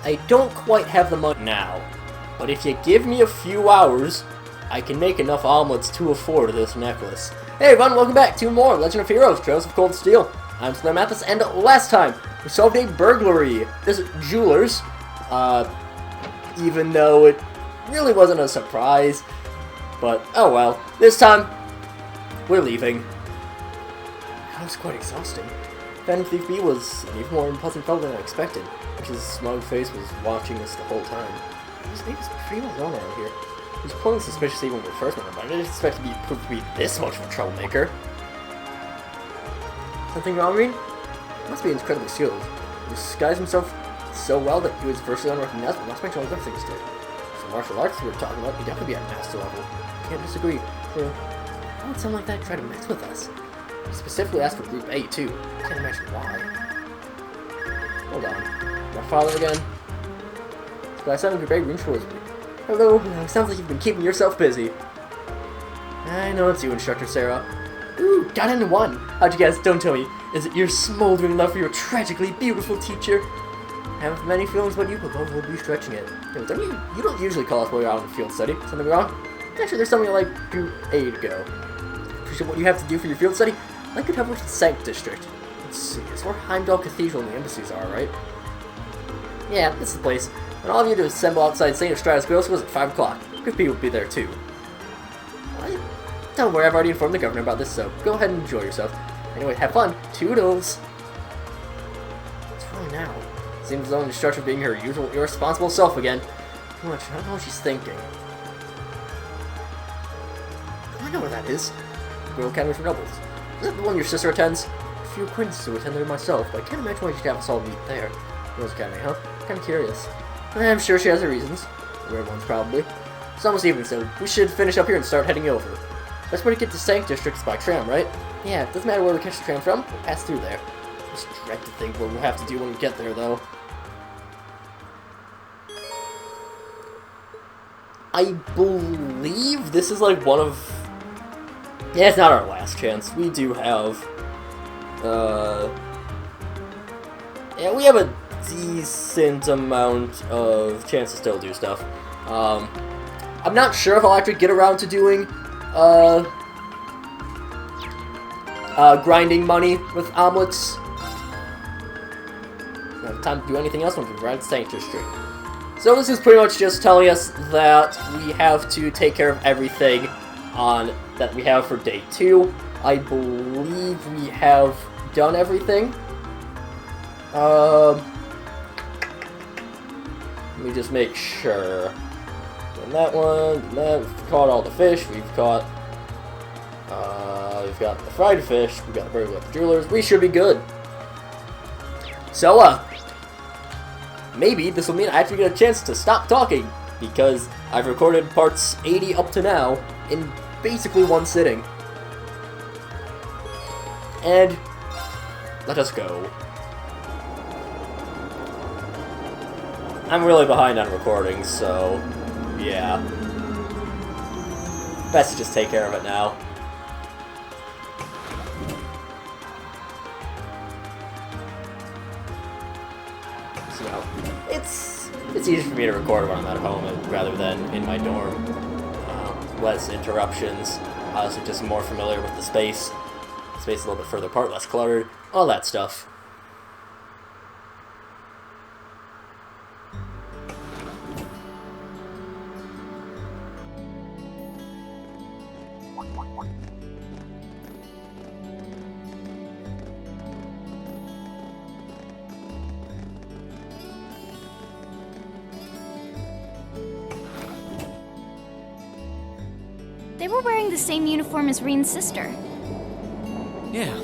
I don't quite have the money now, but if you give me a few hours, I can make enough omelets to afford this necklace. Hey everyone, welcome back to more Legend of Heroes, Trails of Cold Steel. I'm SlayerMathis, and last time, we solved a burglary. This jeweler's, even though it really wasn't a surprise, but oh well. This time, we're leaving. That was quite exhausting. Phantom Thief B was an even more unpleasant fellow than I expected. His smug face was watching us the whole time. His name is pretty well known around here. He was pulling suspicious even when we first met him, but I didn't expect to be proved to be this much of a troublemaker. Something wrong, Reed? He must be incredibly skilled. He disguised himself so well that he was virtually unrecognizable. Not to mention all the other things he did. For martial arts we were talking about, he'd definitely be at master level. Can't disagree. Why would someone like that try to mess with us? He specifically asked for Group A, too. I can't imagine why. Hold on. My father again? But I saw him Group A room towards me. Hello, sounds like you've been keeping yourself busy. I know it's you, Instructor Sarah. Ooh, got into one. How'd you guys? Don't tell me. Is it your smoldering love for your tragically beautiful teacher? I have many feelings about you, but love will be stretching it. You don't usually call us while you're out in the field study. Something wrong? Actually, there's something like Group A to go. Appreciate what you have to do for your field study. I could help with the Sank District. Let's see, it's where Heimdall Cathedral and the embassies are, right? Yeah, this is the place. And all of you to assemble outside St. Estrada's Grill School at 5 o'clock. Group B will be there too. Don't worry, I've already informed the governor about this, so go ahead and enjoy yourself. Anyway, have fun. Toodles! What's wrong now? Seems as though Instructor being her usual irresponsible self again. Too much, I don't know what she's thinking. I know where that is. Girl Academy for Nobles. Is that the one your sister attends? A few acquaintances who attend there myself, but I can't imagine why she'd have us all meet there. Girls Academy, huh? Kinda curious. I'm sure she has her reasons. Weird ones, probably. It's almost evening, so we should finish up here and start heading over. Best way to get to Sank District is by tram, right? Yeah, it doesn't matter where we catch the tram from, we'll pass through there. I just dread to think what we'll have to do when we get there, though. I believe this is like one of... Yeah, it's not our last chance. We do have... Yeah, we have a decent amount of chance to still do stuff. I'm not sure if I'll actually get around to doing grinding money with omelets. I don't have time to do anything else when we grind Sank District. So this is pretty much just telling us that we have to take care of everything that we have for day 2. I believe we have done everything. Let me just make sure. And that one, and that, we've caught all the fish, we've got the fried fish, we've got the burger with the jewelers, we should be good. So, maybe this will mean I actually get a chance to stop talking, because I've recorded parts 80 up to now in basically one sitting. And let us go. I'm really behind on recording, so yeah. Best to just take care of it now. So, it's easier for me to record when I'm at home rather than in my dorm. Less interruptions, so just more familiar with the space. Space a little bit further apart, less cluttered, all that stuff. They were wearing the same uniform as Reen's sister. Yeah,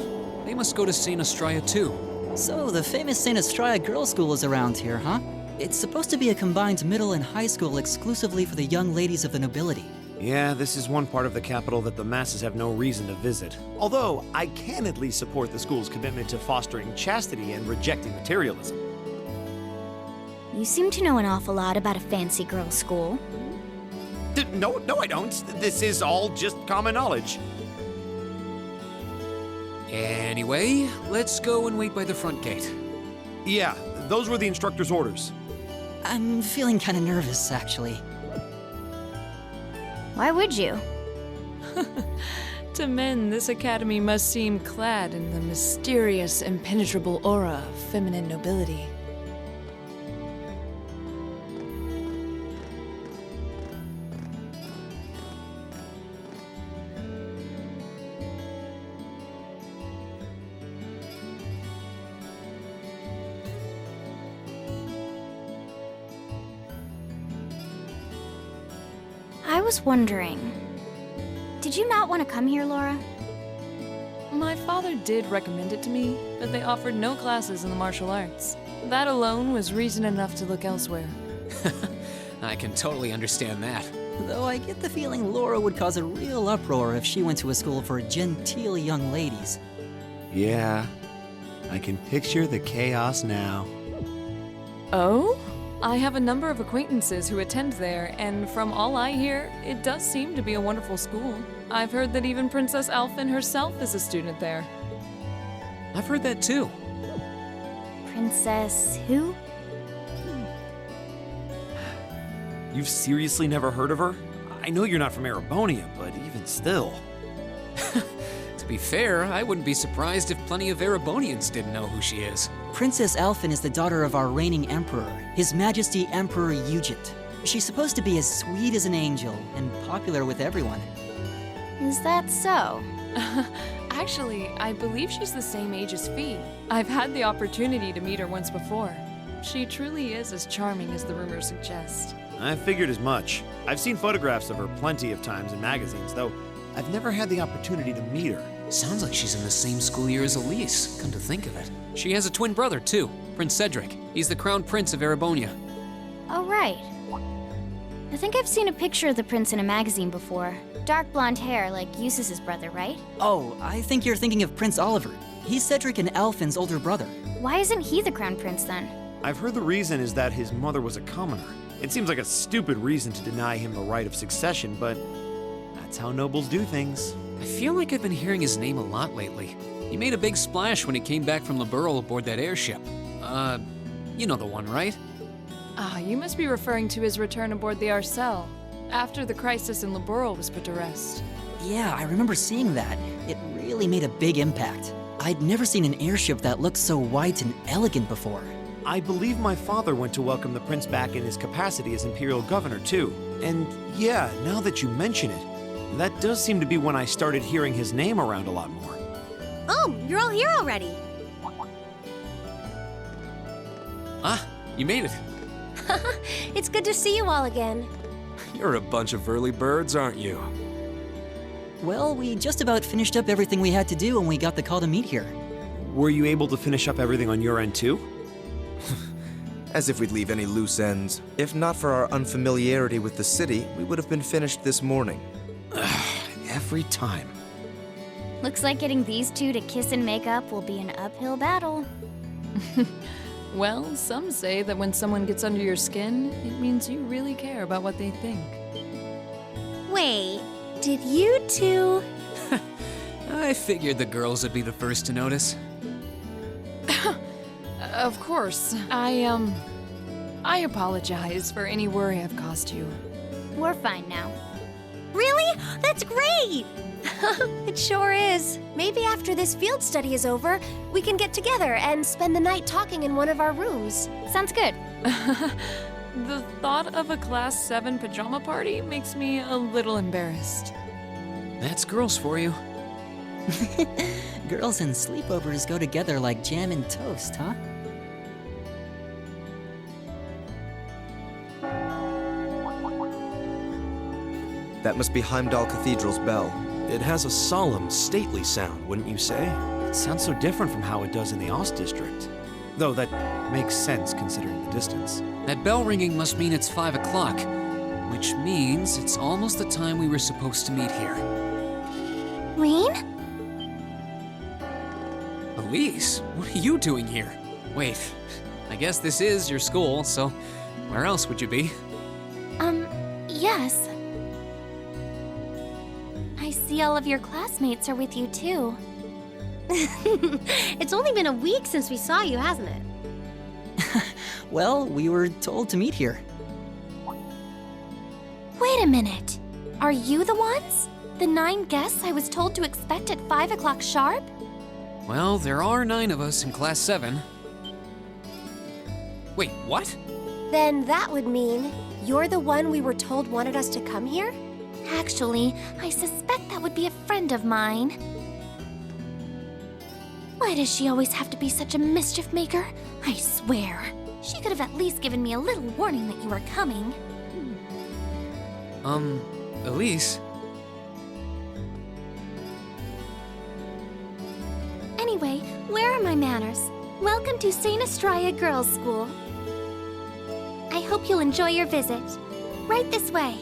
they must go to St. Estrada too. So, the famous St. Estrada Girls' School is around here, huh? It's supposed to be a combined middle and high school exclusively for the young ladies of the nobility. Yeah, this is one part of the capital that the masses have no reason to visit. Although, I can at least support the school's commitment to fostering chastity and rejecting materialism. You seem to know an awful lot about a fancy girls' school. No, I don't. This is all just common knowledge. Anyway, let's go and wait by the front gate. Yeah, those were the instructor's orders. I'm feeling kinda nervous, actually. Why would you? To men, this academy must seem clad in the mysterious, impenetrable aura of feminine nobility. I was wondering, did you not want to come here, Laura? My father did recommend it to me, but they offered no classes in the martial arts. That alone was reason enough to look elsewhere. I can totally understand that. Though I get the feeling Laura would cause a real uproar if she went to a school for genteel young ladies. Yeah, I can picture the chaos now. Oh? I have a number of acquaintances who attend there, and from all I hear, it does seem to be a wonderful school. I've heard that even Princess Alphen herself is a student there. I've heard that too. Princess who? You've seriously never heard of her? I know you're not from Erebonia, but even still. To be fair, I wouldn't be surprised if plenty of Erebonians didn't know who she is. Princess Alphen is the daughter of our reigning emperor, His Majesty Emperor Ugit. She's supposed to be as sweet as an angel and popular with everyone. Is that so? Actually, I believe she's the same age as Fee. I've had the opportunity to meet her once before. She truly is as charming as the rumors suggest. I figured as much. I've seen photographs of her plenty of times in magazines, though I've never had the opportunity to meet her. Sounds like she's in the same school year as Elise, come to think of it. She has a twin brother, too, Prince Cedric. He's the crown prince of Erebonia. Oh, right. I think I've seen a picture of the prince in a magazine before. Dark blonde hair, like Eustace's brother, right? Oh, I think you're thinking of Prince Oliver. He's Cedric and Alphen's older brother. Why isn't he the crown prince then? I've heard the reason is that his mother was a commoner. It seems like a stupid reason to deny him the right of succession, but that's how nobles do things. I feel like I've been hearing his name a lot lately. He made a big splash when he came back from Liberl aboard that airship. You know the one, right? Ah, you must be referring to his return aboard the Arcel, after the crisis in Liberl was put to rest. Yeah, I remember seeing that. It really made a big impact. I'd never seen an airship that looked so white and elegant before. I believe my father went to welcome the prince back in his capacity as imperial governor, too. And yeah, now that you mention it, that does seem to be when I started hearing his name around a lot more. Oh, you're all here already. Ah, you made it. It's good to see you all again. You're a bunch of early birds, aren't you? Well, we just about finished up everything we had to do when we got the call to meet here. Were you able to finish up everything on your end, too? As if we'd leave any loose ends. If not for our unfamiliarity with the city, we would have been finished this morning. Every time. Looks like getting these two to kiss and make up will be an uphill battle. Well, some say that when someone gets under your skin, it means you really care about what they think. Wait, did you two? I figured the girls would be the first to notice. Of course. I apologize for any worry I've caused you. We're fine now. Really? That's great! It sure is. Maybe after this field study is over, we can get together and spend the night talking in one of our rooms. Sounds good. The thought of a Class 7 pajama party makes me a little embarrassed. That's girls for you. Girls and sleepovers go together like jam and toast, huh? That must be Heimdall Cathedral's bell. It has a solemn, stately sound, wouldn't you say? It sounds so different from how it does in the Ost district. Though that makes sense considering the distance. That bell ringing must mean it's 5 o'clock, which means it's almost the time we were supposed to meet here. Rain? Elise, what are you doing here? Wait, I guess this is your school, so where else would you be? Yes. I see all of your classmates are with you too. It's only been a week since we saw you, hasn't it? Well, we were told to meet here. Wait a minute. Are you the ones? The 9 guests I was told to expect at 5 o'clock sharp? Well, there are 9 of us in Class 7. Wait, what? Then that would mean you're the one we were told wanted us to come here? Actually, I suspect that would be a friend of mine. Why does she always have to be such a mischief maker? I swear. She could have at least given me a little warning that you were coming. Elise? Anyway, where are my manners? Welcome to St. Estrella Girls' School. I hope you'll enjoy your visit. Right this way.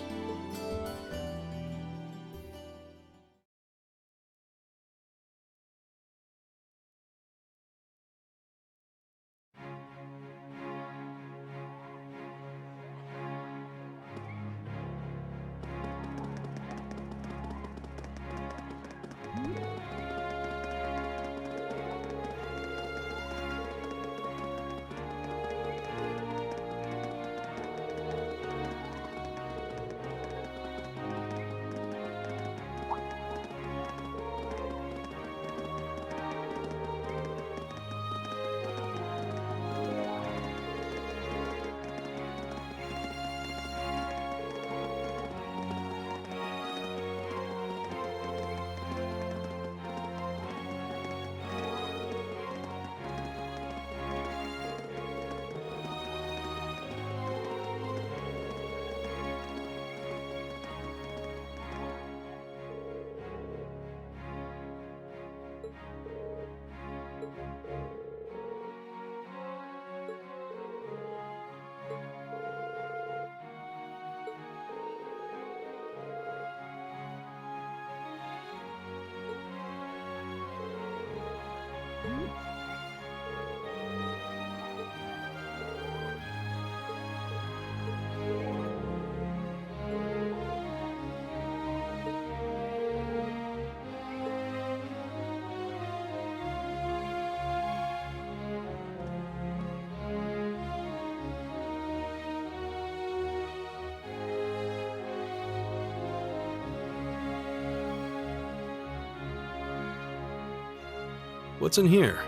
What's in here?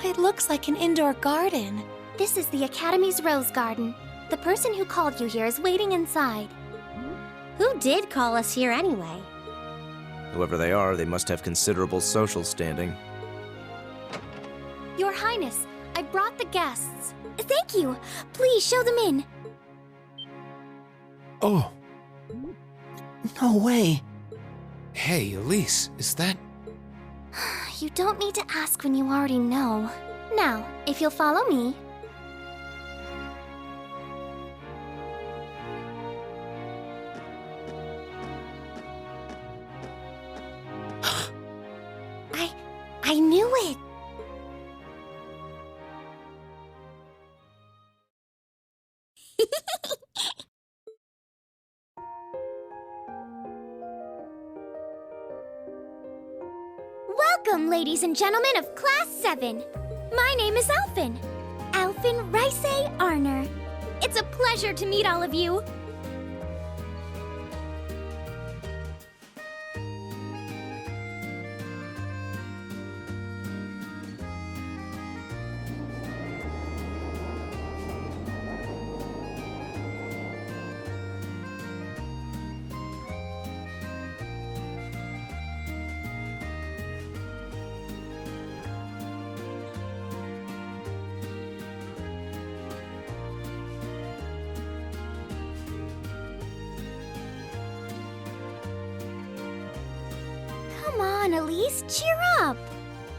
It looks like an indoor garden. This is the Academy's Rose Garden. The person who called you here is waiting inside. Who did call us here anyway? Whoever they are, they must have considerable social standing. Your Highness, I brought the guests. Thank you. Please show them in. Oh, No way. Hey, Elise, is that... You don't need to ask when you already know. Now, if you'll follow me. I knew it. Welcome, ladies and gentlemen of Class 7. My name is Alphen. Alphen Rice Arner. It's a pleasure to meet all of you. Come on, Elise, cheer up.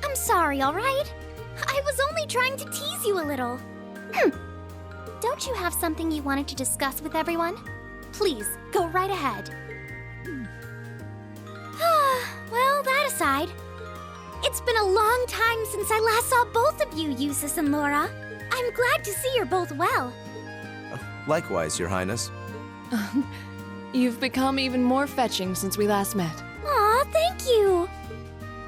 I'm sorry, all right? I was only trying to tease you a little. Don't you have something you wanted to discuss with everyone? Please, go right ahead. Well, that aside, it's been a long time since I last saw both of you, Eustace and Laura. I'm glad to see you're both well. Likewise, Your Highness. You've become even more fetching since we last met. Aw, thank you.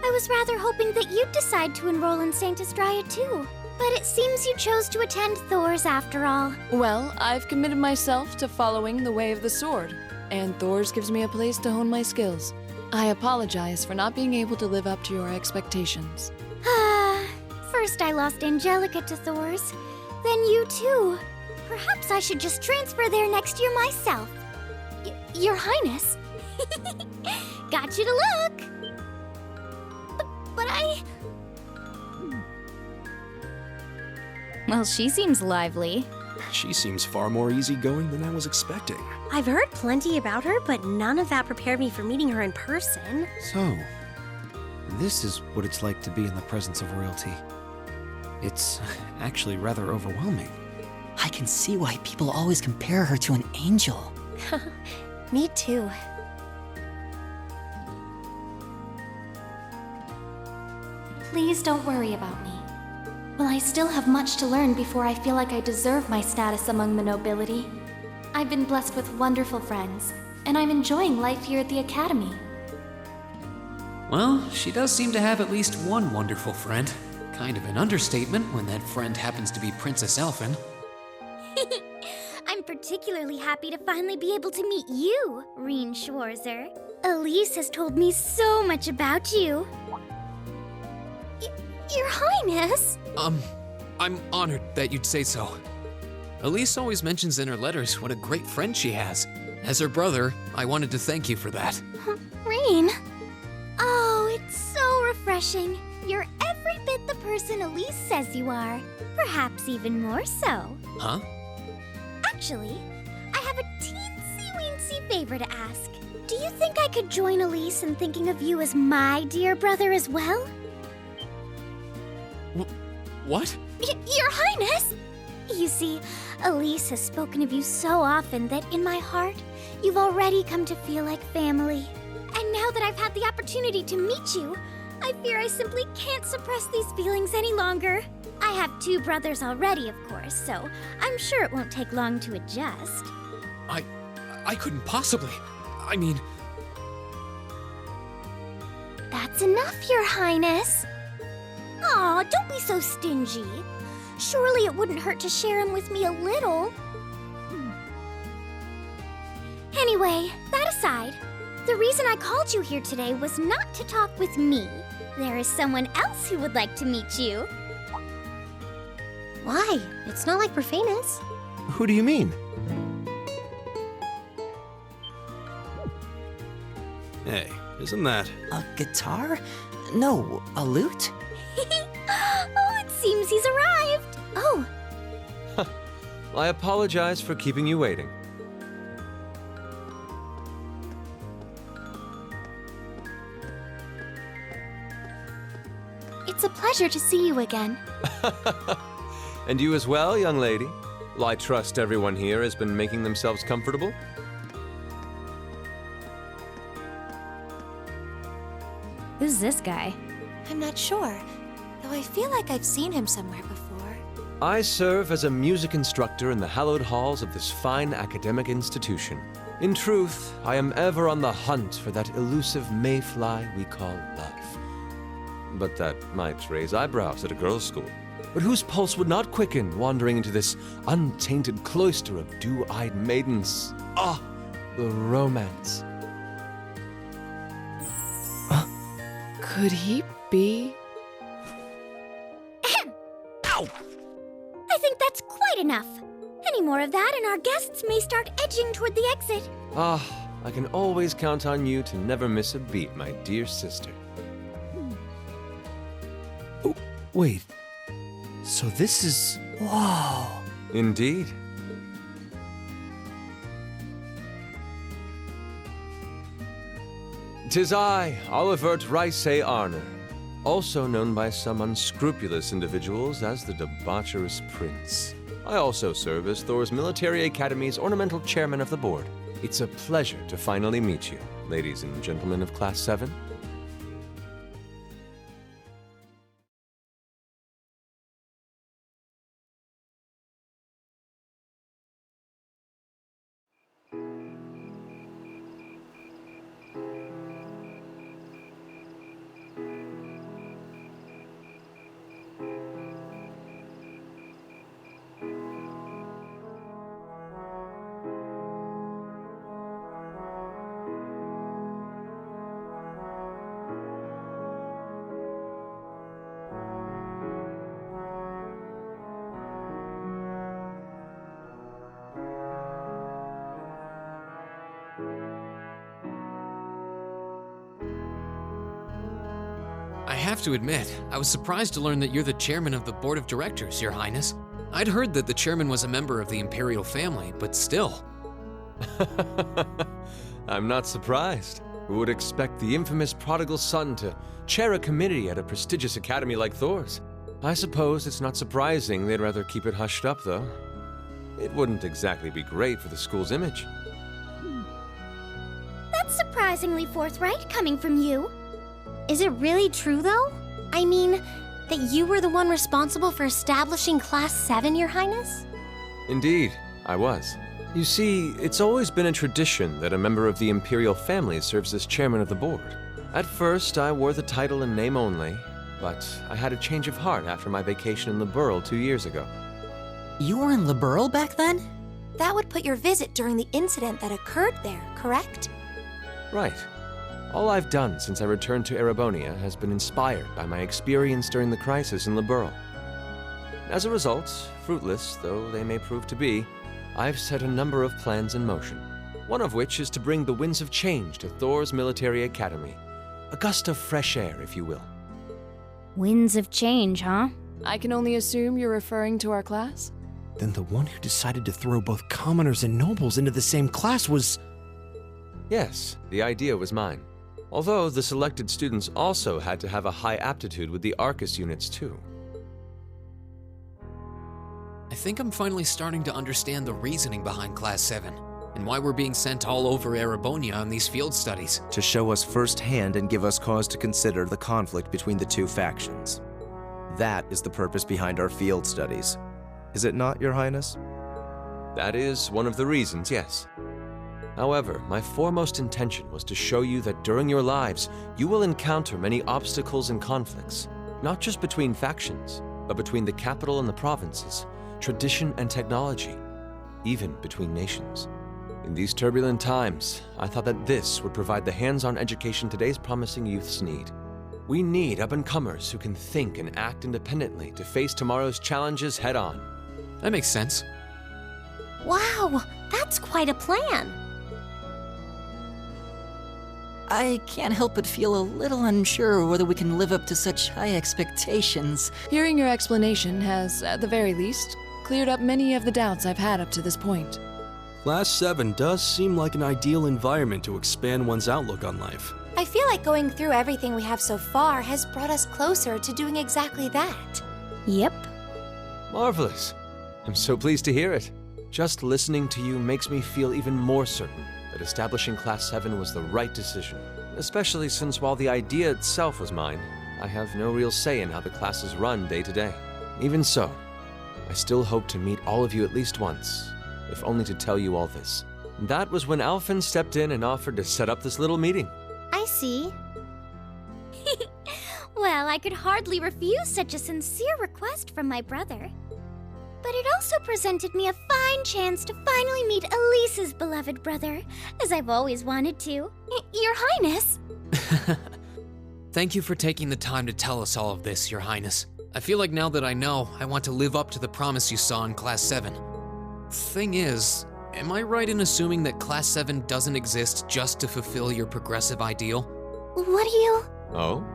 I was rather hoping that you'd decide to enroll in St. Estrella too. But it seems you chose to attend Thor's after all. Well, I've committed myself to following the way of the sword, and Thor's gives me a place to hone my skills. I apologize for not being able to live up to your expectations. First I lost Angelica to Thor's, then you too. Perhaps I should just transfer there next year myself. Your Highness. Got you to look. But I... Well, she seems lively. She seems far more easygoing than I was expecting. I've heard plenty about her, but none of that prepared me for meeting her in person. So, this is what it's like to be in the presence of royalty. It's actually rather overwhelming. I can see why people always compare her to an angel. Me too. Please don't worry about me. Well, I still have much to learn before I feel like I deserve my status among the nobility. I've been blessed with wonderful friends, and I'm enjoying life here at the Academy. Well, she does seem to have at least one wonderful friend. Kind of an understatement when that friend happens to be Princess Elfin. I'm particularly happy to finally be able to meet you, Reen Schwarzer. Elise has told me so much about you. Your Highness! I'm honored that you'd say so. Elise always mentions in her letters what a great friend she has. As her brother, I wanted to thank you for that. Reen? Oh, it's so refreshing. You're every bit the person Elise says you are. Perhaps even more so. Huh? Actually, I have a teensy-weensy favor to ask. Do you think I could join Elise in thinking of you as my dear brother as well? What? Your Highness! You see, Elise has spoken of you so often that in my heart, you've already come to feel like family. And now that I've had the opportunity to meet you, I fear I simply can't suppress these feelings any longer. I have 2 brothers already, of course, so I'm sure it won't take long to adjust. I couldn't possibly. I mean... That's enough, Your Highness. Aw, don't be so stingy. Surely it wouldn't hurt to share him with me a little. Anyway, that aside, the reason I called you here today was not to talk with me. There is someone else who would like to meet you. Why? It's not like we're famous. Who do you mean? Hey, isn't that... A guitar? No, a lute? Oh, it seems he's arrived. Oh, I apologize for keeping you waiting. it's a pleasure to see you again. And you as well, young lady. Well, I trust everyone here has been making themselves comfortable. Who's this guy? I'm not sure, though I feel like I've seen him somewhere before. I serve as a music instructor in the hallowed halls of this fine academic institution. In truth, I am ever on the hunt for that elusive mayfly we call love. But that might raise eyebrows at a girls' school. But whose pulse would not quicken wandering into this untainted cloister of dew-eyed maidens? Ah, the romance. Could he be? Ow! I think that's quite enough. Any more of that and our guests may start edging toward the exit. Ah, I can always count on you to never miss a beat, my dear sister. Oh, wait. So this is... Whoa. Indeed. 'Tis I, Olivert Ricey Arner, also known by some unscrupulous individuals as the Debaucherous Prince. I also serve as Thor's Military Academy's ornamental chairman of the board. It's a pleasure to finally meet you, ladies and gentlemen of Class 7. have to admit, I was surprised to learn that you're the chairman of the board of directors, Your Highness. I'd heard that the chairman was a member of the imperial family, but still. I'm not surprised. Who would expect the infamous prodigal son to chair a committee at a prestigious academy like Thor's? I suppose it's not surprising they'd rather keep it hushed up, though. It wouldn't exactly be great for the school's image. That's surprisingly forthright coming from you. Is it really true, though? I mean, that you were the one responsible for establishing Class 7, Your Highness? Indeed, I was. You see, it's always been a tradition that a member of the imperial family serves as chairman of the board. At first, I wore the title in name only, but I had a change of heart after my vacation in Liberl 2 years ago. You were in Liberl back then? That would put your visit during the incident that occurred there, correct? Right. All I've done since I returned to Erebonia has been inspired by my experience during the crisis in Liberl. As a result, fruitless though they may prove to be, I've set a number of plans in motion. One of which is to bring the winds of change to Thor's military academy. A gust of fresh air, if you will. Winds of change, huh? I can only assume you're referring to our class? Then the one who decided to throw both commoners and nobles into the same class was... Yes, the idea was mine. Although the selected students also had to have a high aptitude with the Arcus units too. I think I'm finally starting to understand the reasoning behind Class 7, and why we're being sent all over Erebonia on these field studies. To show us firsthand and give us cause to consider the conflict between the two factions. That is the purpose behind our field studies. Is it not, Your Highness? That is one of the reasons, yes. However, my foremost intention was to show you that during your lives, you will encounter many obstacles and conflicts, not just between factions, but between the capital and the provinces, tradition and technology, even between nations. In these turbulent times, I thought that this would provide the hands-on education today's promising youths need. We need up-and-comers who can think and act independently to face tomorrow's challenges head-on. That makes sense. Wow, that's quite a plan. I can't help but feel a little unsure whether we can live up to such high expectations. Hearing your explanation has, at the very least, cleared up many of the doubts I've had up to this point. Class 7 does seem like an ideal environment to expand one's outlook on life. I feel like going through everything we have so far has brought us closer to doing exactly that. Yep. Marvelous. I'm so pleased to hear it. Just listening to you makes me feel even more certain that establishing Class 7 was the right decision. Especially since while the idea itself was mine, I have no real say in how the classes run day to day. Even so, I still hope to meet all of you at least once, if only to tell you all this. That was when Alphen stepped in and offered to set up this little meeting. I see. Well, I could hardly refuse such a sincere request from my brother. But it also presented me a fine chance to finally meet Elise's beloved brother, as I've always wanted to. Your Highness! Thank you for taking the time to tell us all of this, Your Highness. I feel like now that I know, I want to live up to the promise you saw in Class 7. Thing is, am I right in assuming that Class 7 doesn't exist just to fulfill your progressive ideal? What do you... Oh?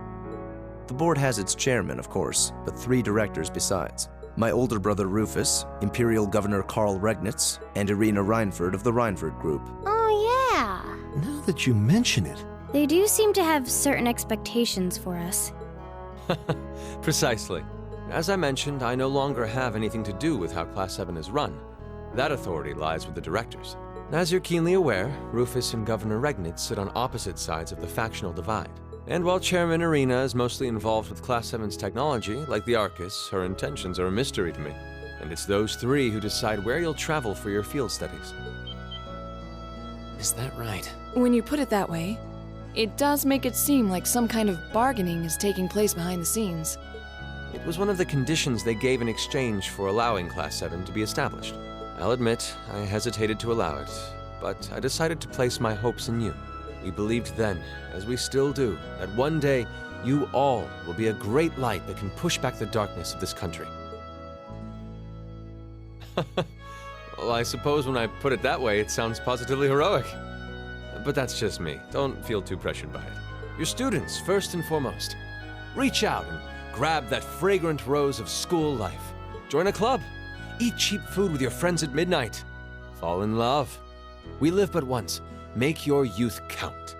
The board has its chairman, of course, but 3 directors besides. My older brother Rufus, Imperial Governor Karl Regnitz, and Irina Reinford of the Reinford Group. Oh, yeah. Now that you mention it... They do seem to have certain expectations for us. Precisely. As I mentioned, I no longer have anything to do with how Class 7 is run. That authority lies with the directors. As you're keenly aware, Rufus and Governor Regnitz sit on opposite sides of the factional divide. And while Chairman Irina is mostly involved with Class 7's technology, like the Arcus, her intentions are a mystery to me. And it's those 3 who decide where you'll travel for your field studies. Is that right? When you put it that way, it does make it seem like some kind of bargaining is taking place behind the scenes. It was one of the conditions they gave in exchange for allowing Class 7 to be established. I'll admit, I hesitated to allow it, but I decided to place my hopes in you. We believed then, as we still do, that one day you all will be a great light that can push back the darkness of this country. Well, I suppose when I put it that way, it sounds positively heroic. But that's just me. Don't feel too pressured by it. Your students, first and foremost. Reach out and grab that fragrant rose of school life. Join a club. Eat cheap food with your friends at midnight. Fall in love. We live but once. Make your youth count.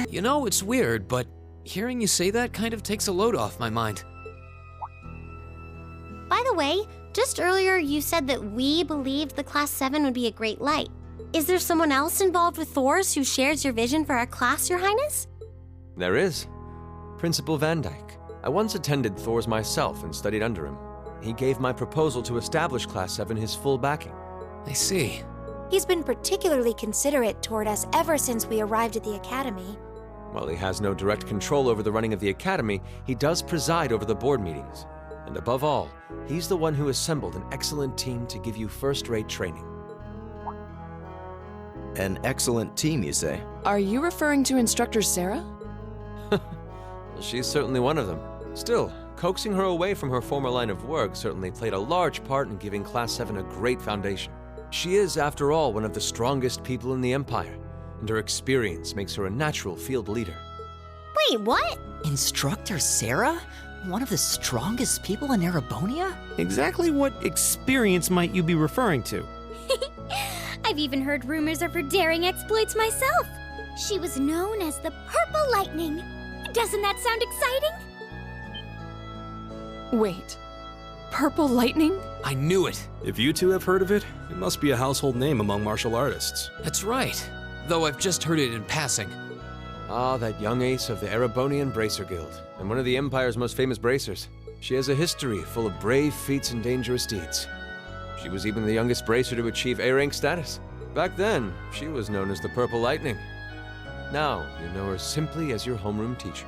You know, it's weird, but hearing you say that kind of takes a load off my mind. By the way, just earlier you said that we believed the Class 7 would be a great light. Is there someone else involved with Thor's who shares your vision for our class, Your Highness? There is. Principal Van Dyke. I once attended Thor's myself and studied under him. He gave my proposal to establish Class 7 his full backing. I see. He's been particularly considerate toward us ever since we arrived at the Academy. While he has no direct control over the running of the Academy, he does preside over the board meetings. And above all, he's the one who assembled an excellent team to give you first-rate training. An excellent team, you say? Are you referring to Instructor Sarah? Well, she's certainly one of them. Still, coaxing her away from her former line of work certainly played a large part in giving Class 7 a great foundation. She is, after all, one of the strongest people in the Empire, and her experience makes her a natural field leader. Wait, what? Instructor Sarah? One of the strongest people in Erebonia? Exactly what experience might you be referring to? I've even heard rumors of her daring exploits myself. She was known as the Purple Lightning. Doesn't that sound exciting? Wait. Purple Lightning? I knew it. If you two have heard of it, it must be a household name among martial artists. That's right. Though I've just heard it in passing. Ah, that young ace of the Erebonian Bracer Guild, and one of the Empire's most famous bracers. She has a history full of brave feats and dangerous deeds. She was even the youngest bracer to achieve A-rank status. Back then, she was known as the Purple Lightning. Now, you know her simply as your homeroom teacher.